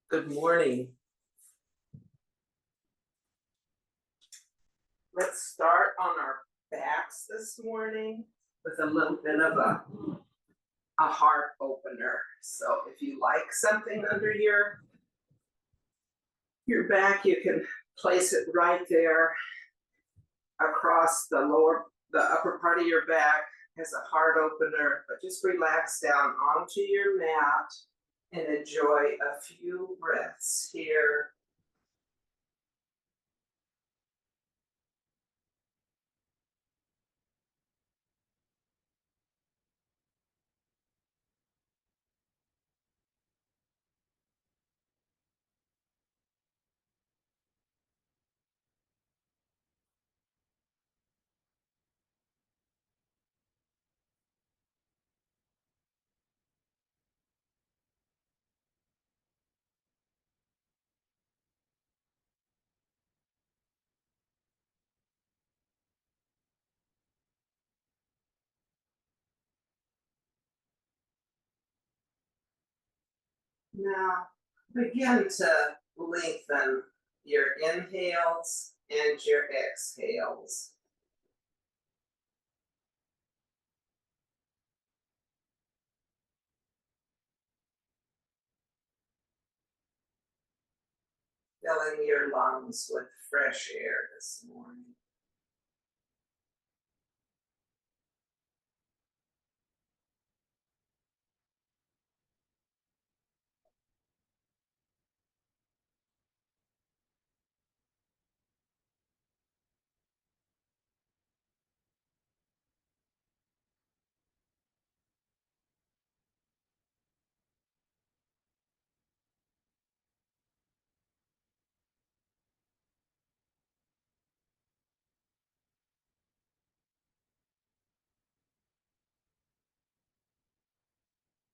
Good morning. Let's start on our backs this morning with a little bit of a heart opener. So if you like something under your back, you can place it right there across the upper part of your back as a heart opener, but just relax down onto your mat and enjoy a few breaths here. Now begin to lengthen your inhales and your exhales. Filling your lungs with fresh air this morning.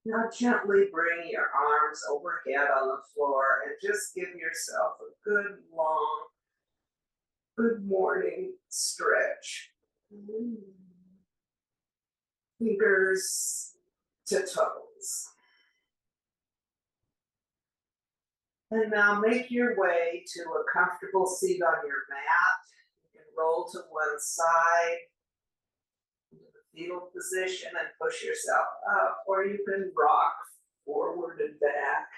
Now gently bring your arms overhead on the floor and just give yourself a good long, good morning stretch. Fingers to toes. And now make your way to a comfortable seat on your mat. You can roll to one side into the fetal position and push yourself up, or you can rock forward and back,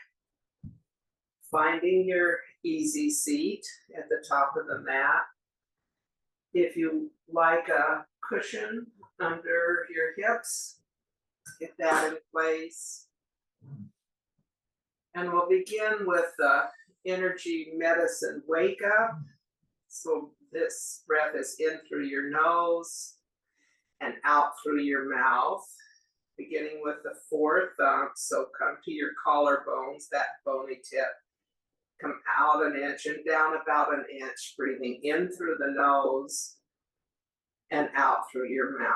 finding your easy seat at the top of the mat. If you like a cushion under your hips, get that in place. And we'll begin with the energy medicine wake up. So this breath is in through your nose and out through your mouth, beginning with the fourth thumb. So come to your collarbones, that bony tip. Come out an inch and down about an inch, breathing in through the nose and out through your mouth.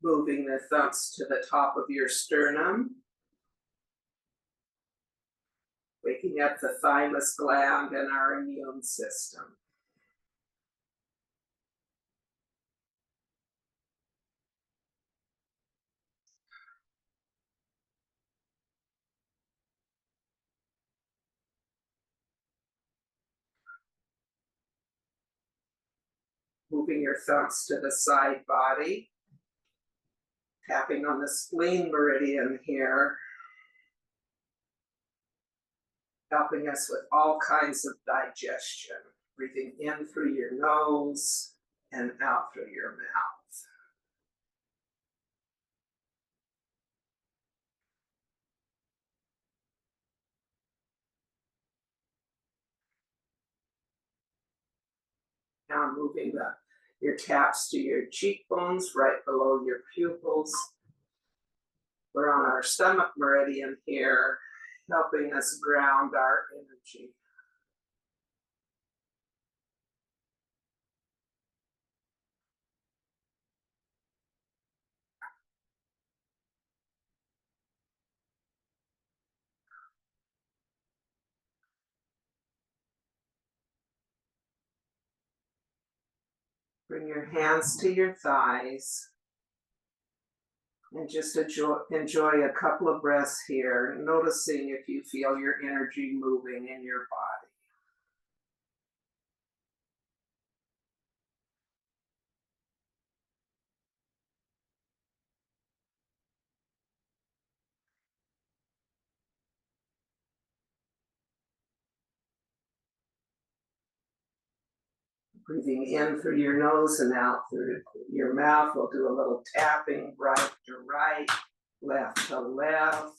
Moving the thumbs to the top of your sternum. Waking up the thymus gland and our immune system. Moving your thumbs to the side body. Tapping on the spleen meridian here. Helping us with all kinds of digestion. Breathing in through your nose and out through your mouth. Now moving your taps to your cheekbones, right below your pupils. We're on our stomach meridian here, helping us ground our energy. Bring your hands to your thighs and just enjoy a couple of breaths here, noticing if you feel your energy moving in your body. Breathing in through your nose and out through your mouth. We'll do a little tapping, right to right, left to left.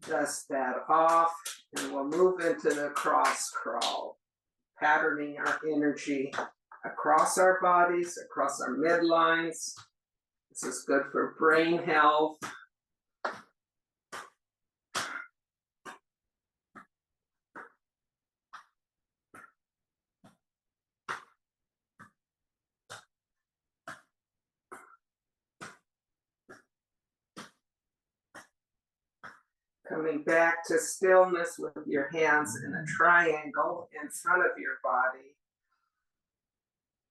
Dust that off, and we'll move into the cross crawl, patterning our energy across our bodies, across our midlines. This is good for brain health. Coming back to stillness with your hands in a triangle in front of your body.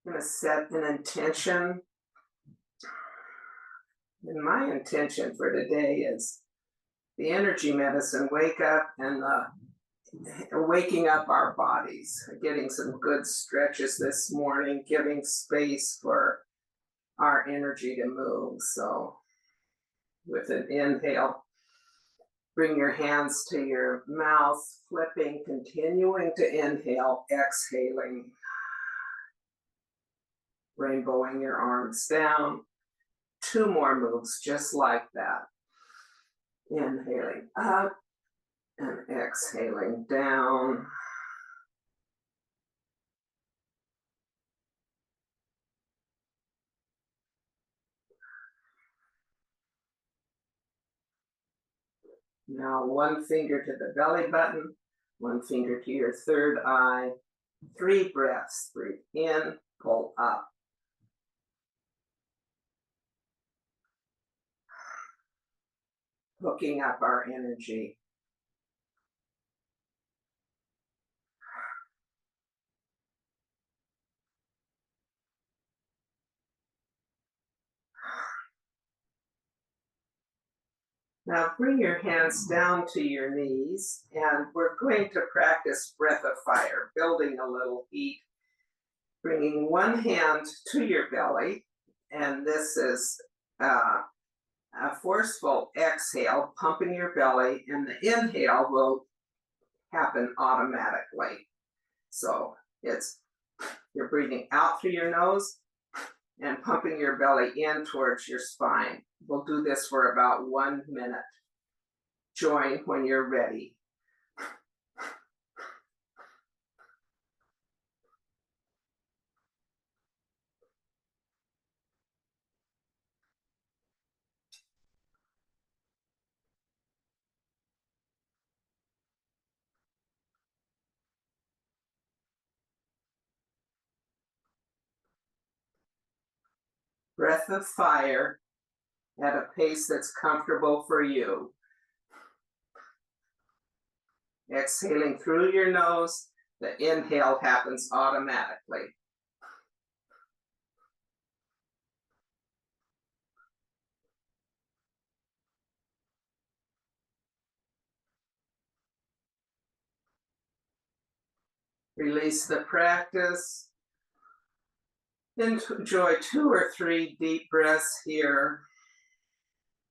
I'm going to set an intention. And my intention for today is the energy medicine wake up and waking up our bodies, getting some good stretches this morning, giving space for our energy to move. So with an inhale, bring your hands to your mouth, flipping, continuing to inhale, exhaling, rainbowing your arms down. 2 more moves just like that. Inhaling up and exhaling down. Now 1 finger to the belly button, 1 finger to your third eye. 3 breaths. Breathe in, pull up. Hooking up our energy. Now bring your hands down to your knees, and we're going to practice breath of fire, building a little heat. Bringing 1 hand to your belly, and this is a forceful exhale, pumping your belly, and the inhale will happen automatically. So you're breathing out through your nose and pumping your belly in towards your spine. We'll do this for about 1 minute. Join when you're ready. Breath of fire at a pace that's comfortable for you. Exhaling through your nose, the inhale happens automatically. Release the practice. Enjoy 2 or 3 deep breaths here.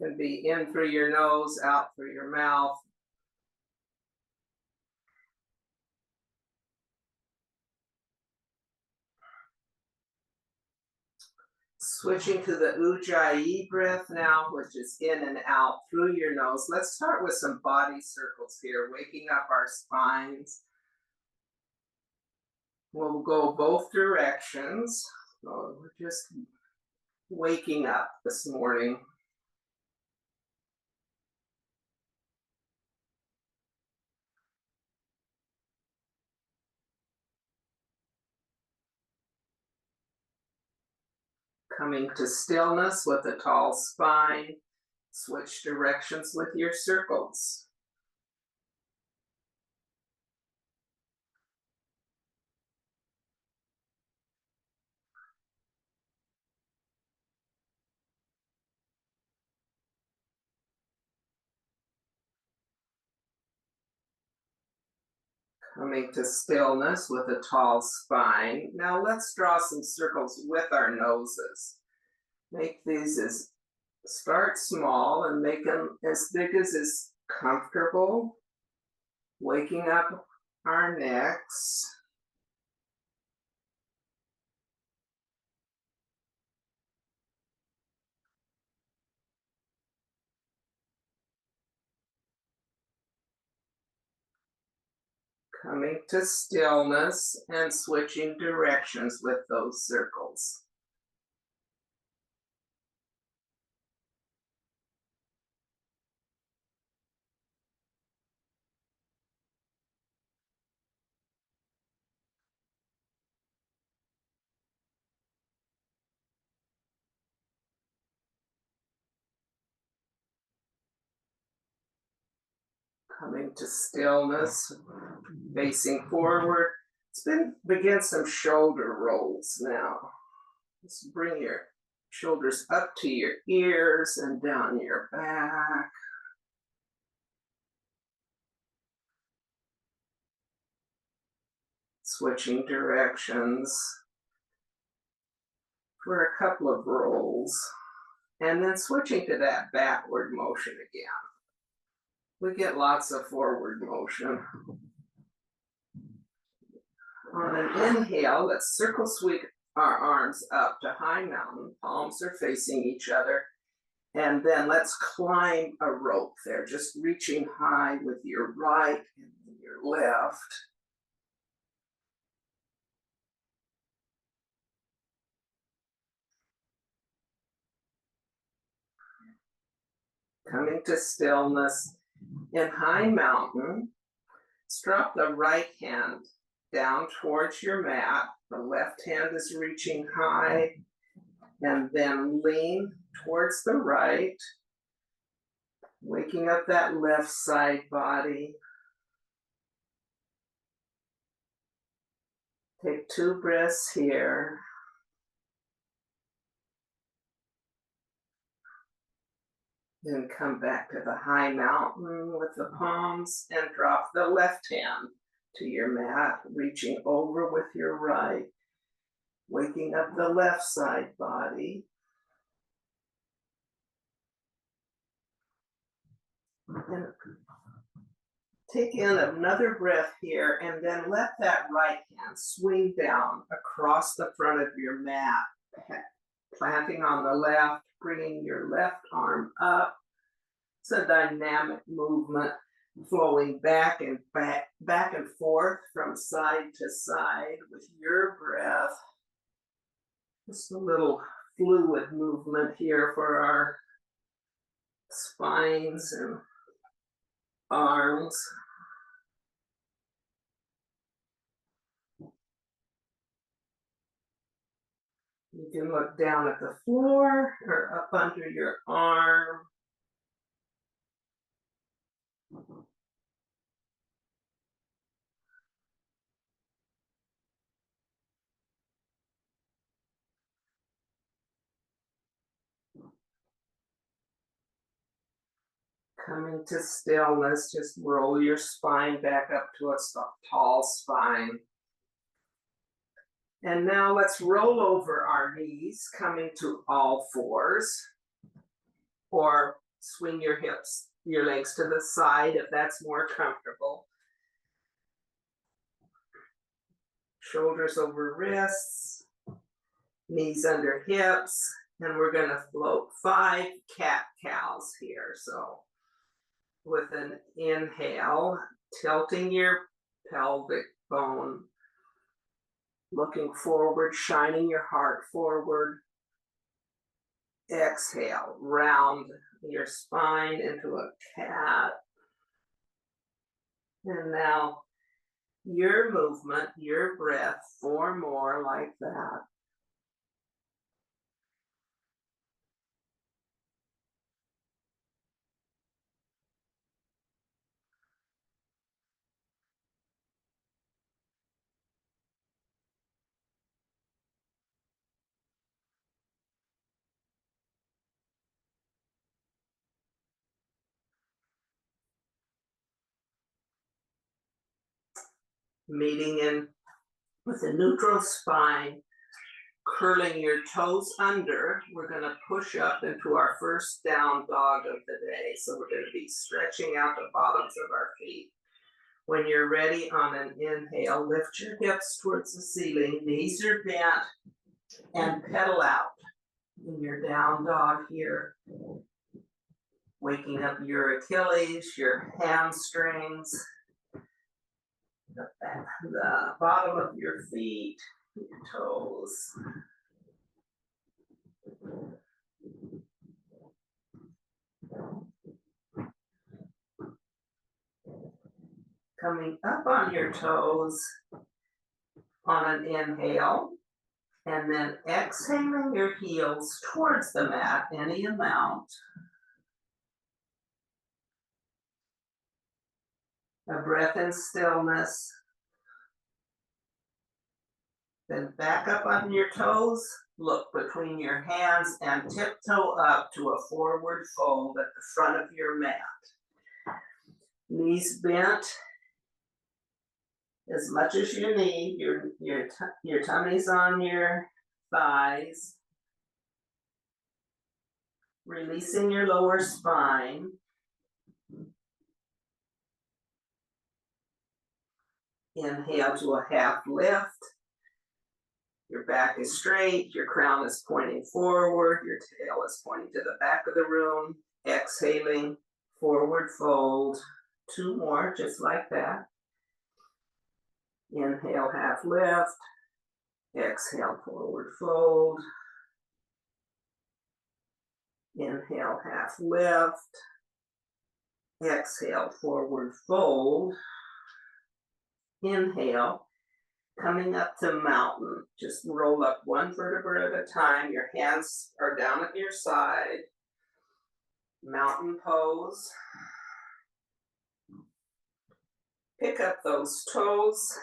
Can be in through your nose, out through your mouth. Switching to the Ujjayi breath now, which is in and out through your nose. Let's start with some body circles here, waking up our spines. We'll go both directions. So we're just waking up this morning. Coming to stillness with a tall spine. Switch directions with your circles. Coming to stillness with a tall spine. Now let's draw some circles with our noses. Make these start small and make them as big as is comfortable. Waking up our necks. Coming to stillness and switching directions with those circles. Coming to stillness, facing forward. Begin some shoulder rolls now. Just bring your shoulders up to your ears and down your back. Switching directions for a couple of rolls. And then switching to that backward motion again. We get lots of forward motion. On an inhale, let's circle sweep our arms up to high mountain. Palms are facing each other. And then let's climb a rope there, just reaching high with your right and your left. Coming to stillness in high mountain. Drop the right hand down towards your mat. The left hand is reaching high, and then lean towards the right, waking up that left side body. Take 2 breaths here. Then come back to the high mountain with the palms and drop the left hand to your mat, reaching over with your right, waking up the left side body. And take in another breath here, and then let that right hand swing down across the front of your mat, planting on the left, bringing your left arm up. It's a dynamic movement, flowing back and forth from side to side with your breath. Just a little fluid movement here for our spines and arms. You can look down at the floor or up under your arm. Coming to stillness, just roll your spine back up to a tall spine. And now let's roll over our knees, coming to all fours, or swing your hips, your legs to the side if that's more comfortable. Shoulders over wrists, knees under hips, and we're gonna float 5 cat-cows here. So with an inhale, tilting your pelvic bone, looking forward, shining your heart forward. Exhale, round your spine into a cat. And now your movement, your breath, 4 more like that. meeting in with a neutral spine, curling your toes under. We're going to push up into our first down dog of the day. So we're going to be stretching out the bottoms of our feet. When you're ready, on an inhale, lift your hips towards the ceiling, knees are bent, and pedal out in your down dog here. Waking up your Achilles, your hamstrings, the bottom of your feet, your toes. Coming up on your toes on an inhale, and then exhaling your heels towards the mat, any amount. A breath in stillness. Then back up on your toes, look between your hands and tiptoe up to a forward fold at the front of your mat. Knees bent as much as you need. Your tummy's on your thighs. Releasing your lower spine. Inhale to a half lift. Your back is straight, your crown is pointing forward, your tail is pointing to the back of the room. Exhaling, forward fold. 2 more, just like that. Inhale, half lift. Exhale, forward fold. Inhale, half lift. Exhale, forward fold. Inhale, coming up to mountain. Just roll up 1 vertebra at a time. Your hands are down at your side. Mountain pose. Pick up those toes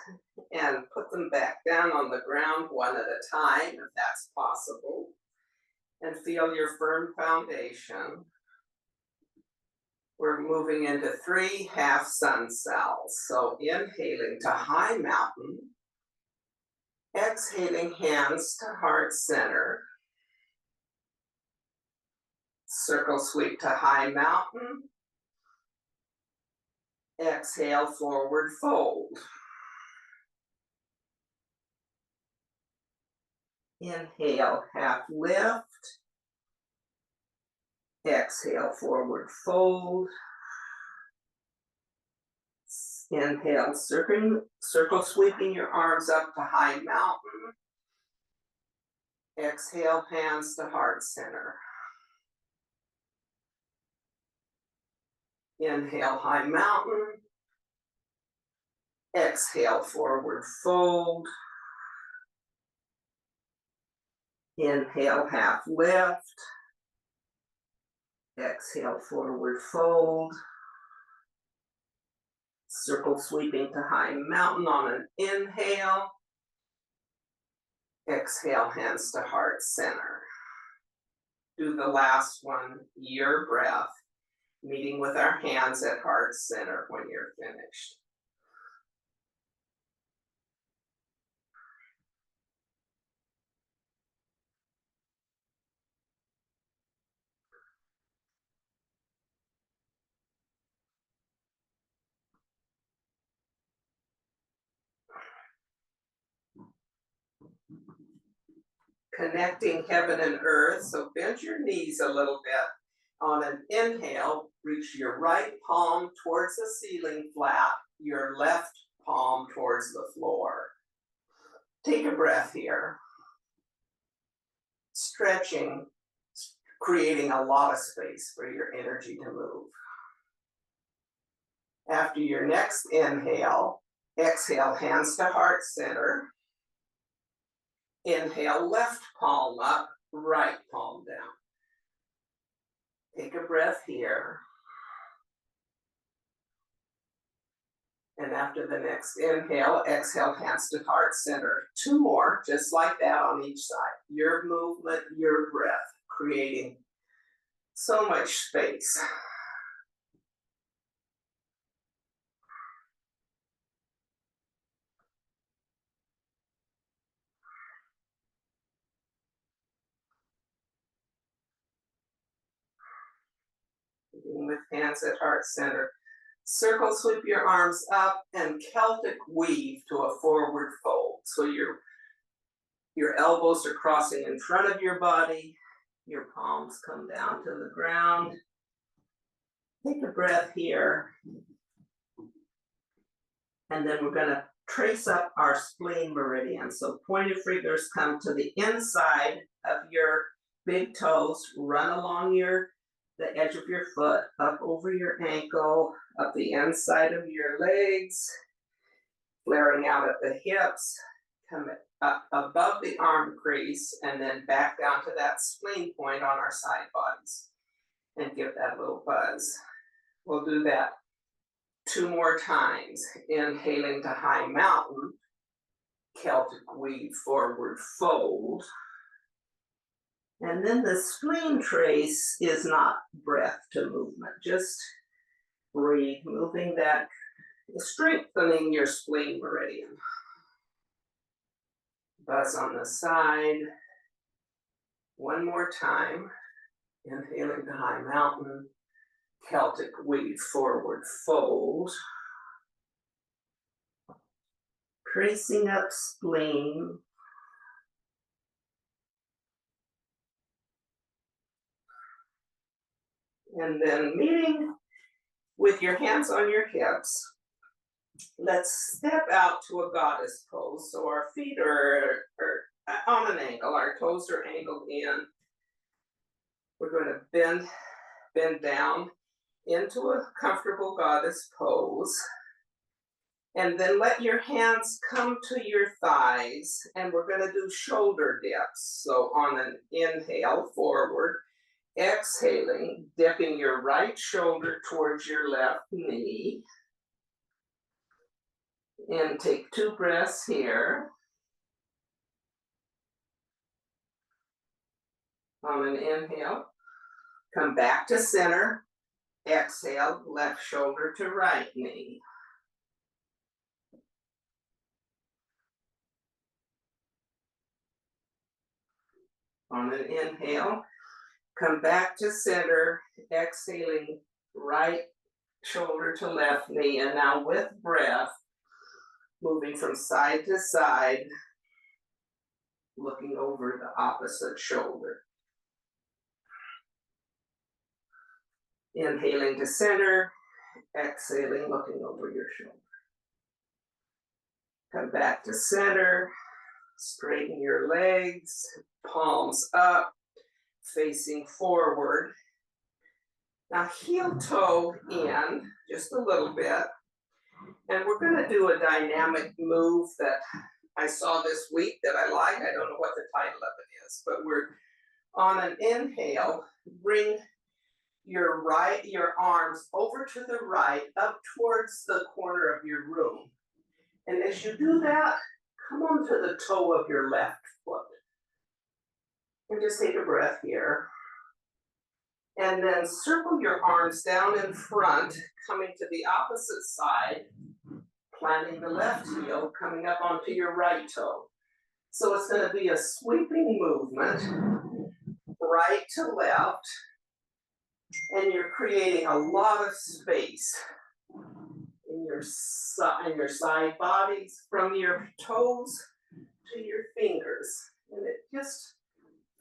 and put them back down on the ground 1 at a time, if that's possible. And feel your firm foundation. We're moving into 3 half sun cells. So inhaling to high mountain. Exhaling, hands to heart center. Circle sweep to high mountain. Exhale, forward fold. Inhale, half lift. Exhale, forward fold. Inhale, circle sweeping your arms up to high mountain. Exhale, hands to heart center. Inhale, high mountain. Exhale, forward fold. Inhale, half lift. Exhale, forward fold. Circle sweeping to high mountain on an inhale. Exhale, hands to heart center. Do the last one, your breath, meeting with our hands at heart center when you're finished. Connecting heaven and earth, so bend your knees a little bit. On an inhale, reach your right palm towards the ceiling flat, your left palm towards the floor. Take a breath here. Stretching, creating a lot of space for your energy to move. After your next inhale, exhale, hands to heart center. Inhale, left palm up, right palm down. Take a breath here. And after the next inhale, exhale, hands to heart center. 2 more, just like that on each side. Your movement, your breath, creating so much space. with hands at heart center. Circle, sweep your arms up and Celtic weave to a forward fold. So your elbows are crossing in front of your body. Your palms come down to the ground. Take a breath here. And then we're going to trace up our spleen meridian. So pointed fingers come to the inside of your big toes, run along the edge of your foot, up over your ankle, up the inside of your legs, flaring out at the hips, come up above the arm crease, and then back down to that spleen point on our side bodies, and give that little buzz. We'll do that 2 more times. Inhaling to high mountain, Celtic weave, forward fold. And then the spleen trace is not breath to movement, just breathe, moving that, strengthening your spleen meridian. Buzz on the side. 1 more time. Inhaling to high mountain, Celtic weave, forward fold. Tracing up spleen. And then meeting with your hands on your hips, let's step out to a goddess pose. So our feet are on an angle, our toes are angled in. We're going to bend down into a comfortable goddess pose. And then let your hands come to your thighs, and we're going to do shoulder dips. So on an inhale, forward. Exhaling, dipping your right shoulder towards your left knee. And take 2 breaths here. On an inhale, come back to center. Exhale, left shoulder to right knee. On an inhale, come back to center, exhaling right shoulder to left knee. And now with breath, moving from side to side, looking over the opposite shoulder. Inhaling to center, exhaling, looking over your shoulder. Come back to center, straighten your legs, palms up, facing forward. Now heel toe in just a little bit. And we're going to do a dynamic move that I saw this week that I like. I don't know what the title of it is, but we're on an inhale, bring your arms over to the right, up towards the corner of your room. And as you do that, come onto the toe of your left foot. And just take a breath here. And then circle your arms down in front, coming to the opposite side, planting the left heel, coming up onto your right toe. So it's going to be a sweeping movement, right to left, and you're creating a lot of space in your side bodies, from your toes to your fingers. And it just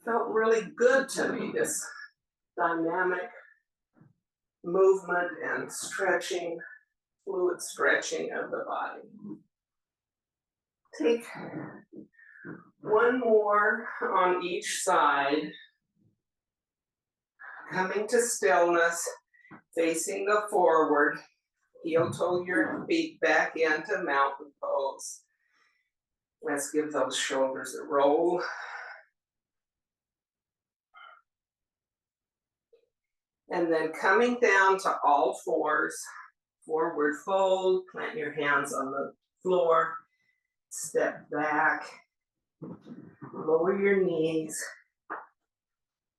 felt really good to me, this dynamic movement and stretching, fluid stretching of the body. Take 1 more on each side, coming to stillness, facing the forward, heel toe your feet back into mountain pose. Let's give those shoulders a roll. And then coming down to all fours, forward fold, plant your hands on the floor, step back, lower your knees,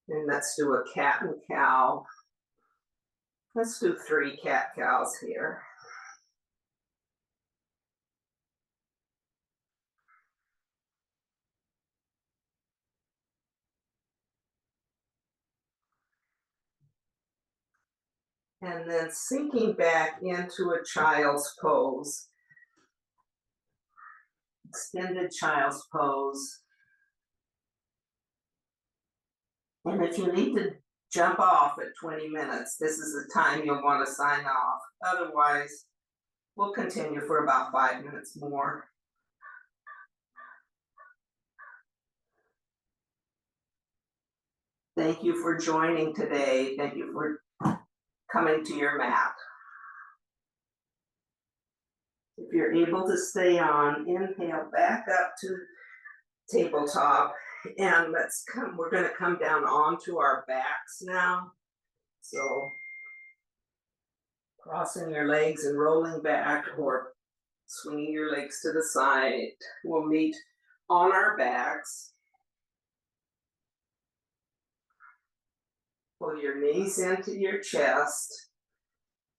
and let's do a cat and cow. Let's do 3 cat cows here. And then sinking back into a child's pose, extended child's pose. And if you need to jump off at 20 minutes, this is the time you'll want to sign off. Otherwise, we'll continue for about 5 minutes more. Thank you for joining today. Thank you for coming to your mat. If you're able to stay on, inhale back up to tabletop, and we're going to come down onto our backs now. So crossing your legs and rolling back, or swinging your legs to the side. We'll meet on our backs. Pull your knees into your chest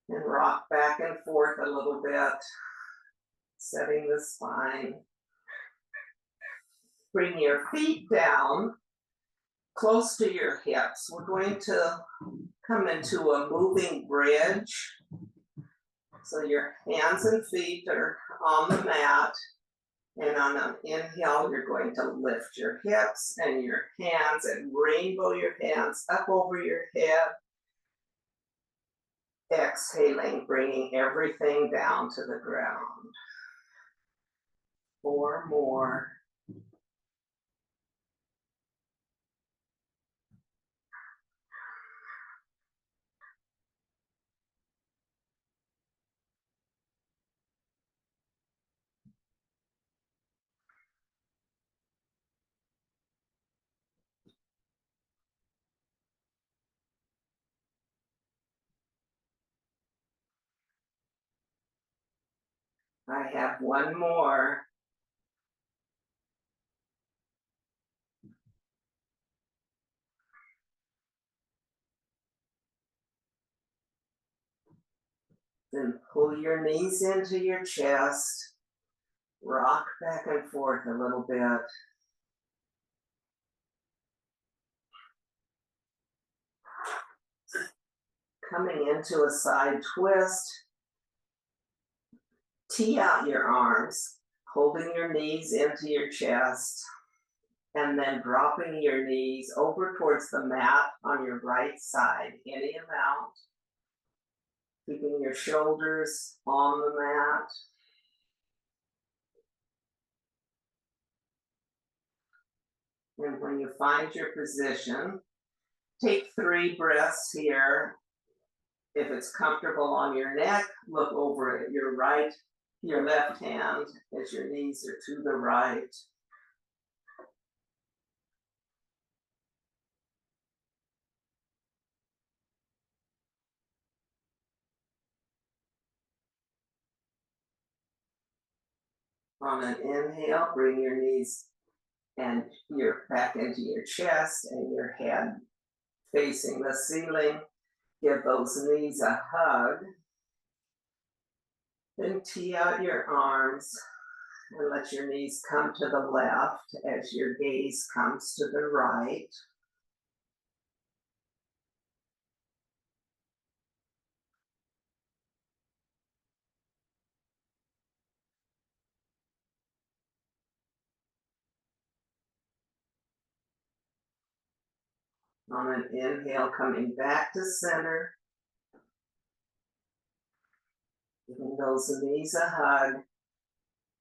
and rock back and forth a little bit, setting the spine. Bring your feet down close to your hips. We're going to come into a moving bridge. So your hands and feet are on the mat. And on an inhale, you're going to lift your hips and your hands and rainbow your hands up over your head. Exhaling, bringing everything down to the ground. 4 more. I have 1 more. Then pull your knees into your chest. Rock back and forth a little bit. Coming into a side twist. Tee out your arms, holding your knees into your chest, and then dropping your knees over towards the mat on your right side, any amount. Keeping your shoulders on the mat. And when you find your position, take 3 breaths here. If it's comfortable on your neck, look over at your left hand as your knees are to the right. On an inhale, bring your knees and your back into your chest and your head facing the ceiling. Give those knees a hug. Then tee out your arms and let your knees come to the left as your gaze comes to the right. On an inhale, coming back to center. Giving those knees a hug.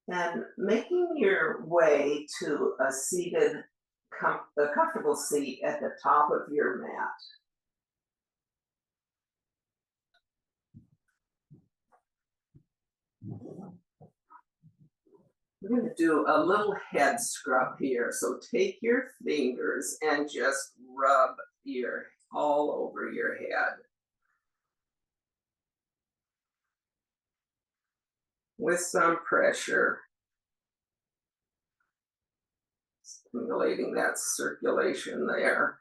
And making your way to a comfortable seat at the top of your mat. We're going to do a little head scrub here. So take your fingers and just rub all over your head. With some pressure. Stimulating that circulation there.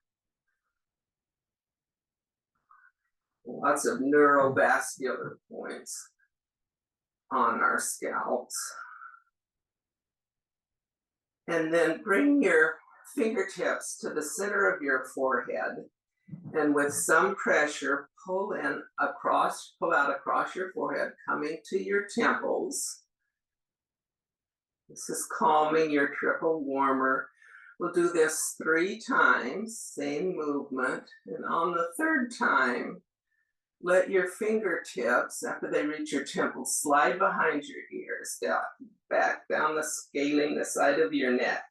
Lots of neurovascular points on our scalps. And then bring your fingertips to the center of your forehead And with some pressure, pull out across your forehead, coming to your temples. This is calming your triple warmer. We'll do this 3 times, same movement. And on the 3rd time, let your fingertips, after they reach your temples, slide behind your ears, back down scaling the side of your neck,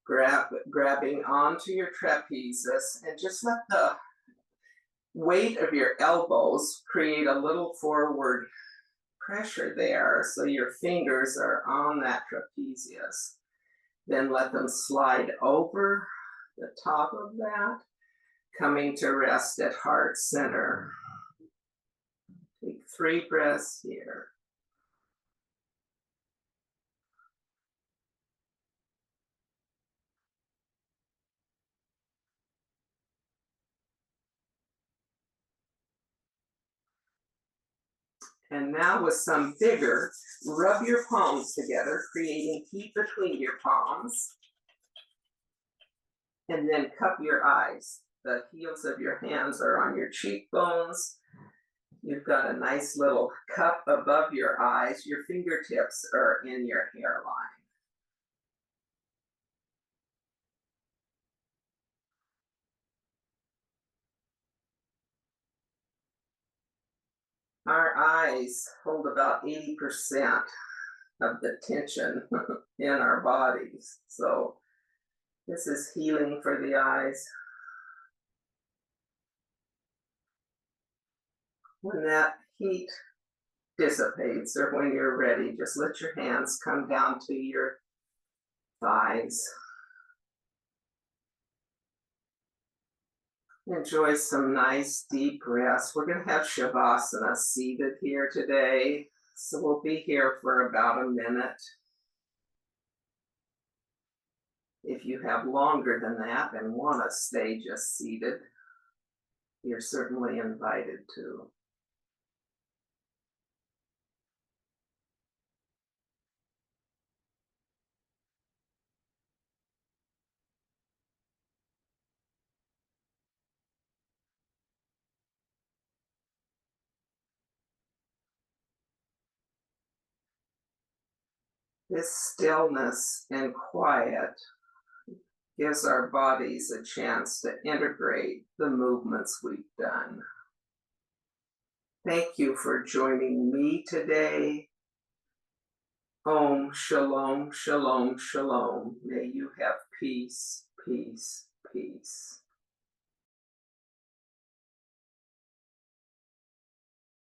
grabbing onto your trapezius, and just let the weight of your elbows create a little forward pressure there, so your fingers are on that trapezius. Then let them slide over the top of that, coming to rest at heart center. Take 3 breaths here. And now with some vigor, rub your palms together, creating heat between your palms. And then cup your eyes. The heels of your hands are on your cheekbones. You've got a nice little cup above your eyes. Your fingertips are in your hairline. Our eyes hold about 80% of the tension in our bodies. So this is healing for the eyes. When that heat dissipates, or when you're ready, just let your hands come down to your thighs. Enjoy some nice deep rest. We're going to have Shavasana seated here today, so we'll be here for about a minute. If you have longer than that and want to stay just seated, you're certainly invited to. This stillness and quiet gives our bodies a chance to integrate the movements we've done. Thank you for joining me today. Om Shalom, Shalom, Shalom. May you have peace, peace, peace.